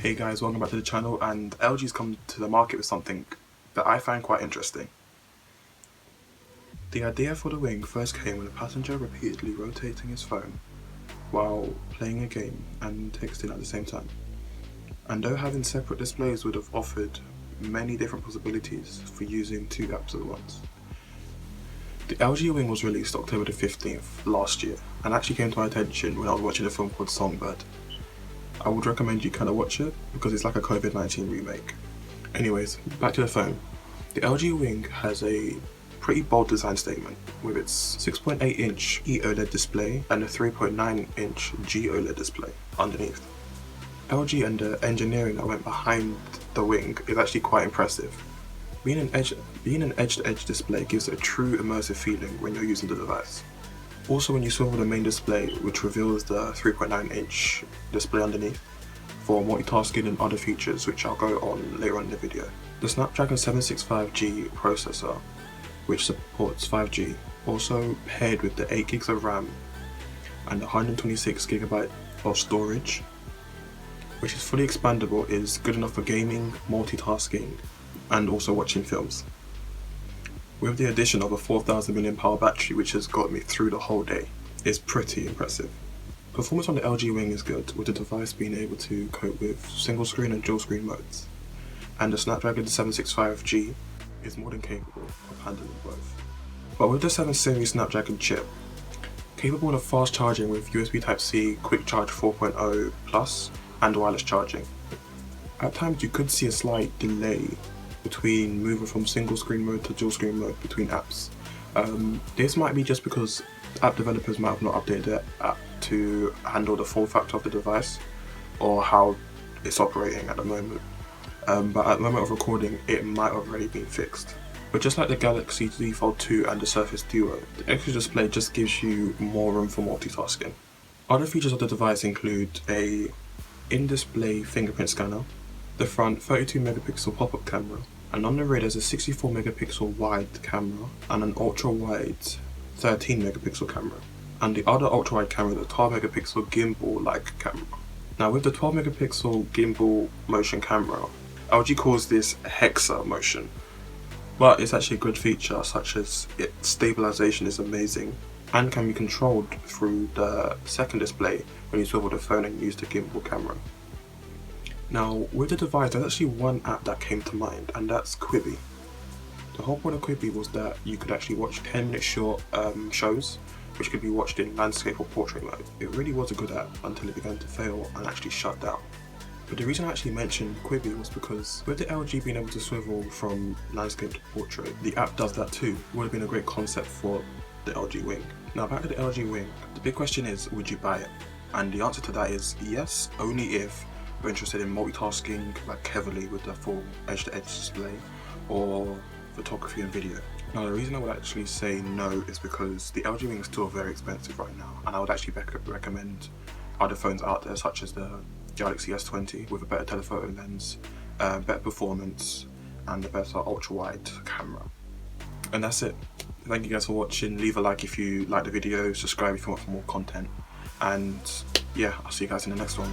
Hey guys, welcome back to the channel, and LG's come to the market with something that I find quite interesting. The idea for the wing first came when a passenger repeatedly rotating his phone while playing a game and texting at the same time. And though having separate displays would have offered many different possibilities for using two apps at once. The LG Wing was released October the 15th last year and actually came to my attention when I was watching a film called Songbird. I would recommend you kind of watch it because it's like a COVID-19 remake. Anyways, back to the phone. The LG Wing has a pretty bold design statement with its 6.8-inch eOLED display and a 3.9-inch GOLED display underneath. LG and the engineering that went behind the Wing is actually quite impressive. Being an edge-to-edge display gives it a true immersive feeling when you're using the device. Also, when you swivel the main display, which reveals the 3.9-inch display underneath, for multitasking and other features which I'll go on later on in the video. The Snapdragon 765G processor, which supports 5G, also paired with the 8GB of RAM and 126GB of storage, which is fully expandable, is good enough for gaming, multitasking, and also watching films. With the addition of a 4000 mAh battery, which has got me through the whole day, is pretty impressive. Performance on the LG Wing is good, with the device being able to cope with single screen and dual screen modes, and the Snapdragon 765G is more than capable of handling both. But with the 7 series Snapdragon chip, capable of fast charging with USB Type-C, Quick Charge 4.0 Plus, and wireless charging. At times you could see a slight delay between moving from single screen mode to dual screen mode between apps. This might be just because app developers might have not updated their app to handle the form factor of the device or how it's operating at the moment. But at the moment of recording, it might have already been fixed. But just like the Galaxy Z Fold 2 and the Surface Duo, the extra display just gives you more room for multitasking. Other features of the device include a in-display fingerprint scanner, the front 32 megapixel pop-up camera, and on the rear there's a 64 megapixel wide camera and an ultra-wide 13 megapixel camera, and the other ultra-wide camera is a 12 megapixel gimbal-like camera. Now with the 12 megapixel gimbal motion camera, LG calls this hexa motion, but it's actually a good feature, such as its stabilization is amazing and can be controlled through the second display when you swivel the phone and use the gimbal camera. Now, with the device, there's actually one app that came to mind, and that's Quibi. The whole point of Quibi was that you could actually watch 10-minute short shows, which could be watched in landscape or portrait mode. It really was a good app until it began to fail and actually shut down. But the reason I actually mentioned Quibi was because with the LG being able to swivel from landscape to portrait, the app does that too. It would have been a great concept for the LG Wing. Now back to the LG Wing, the big question is, would you buy it? And the answer to that is yes, only if you're interested in multitasking like heavily with the full edge-to-edge display or photography and video. Now the reason I would actually say no is because the LG Wing is still very expensive right now, and I would actually recommend other phones out there such as the Galaxy S20 with a better telephoto lens, better performance, and a better ultra-wide camera. And that's it. Thank you guys for watching. Leave a like if you like the video, subscribe if you want for more content, and yeah, I'll see you guys in the next one.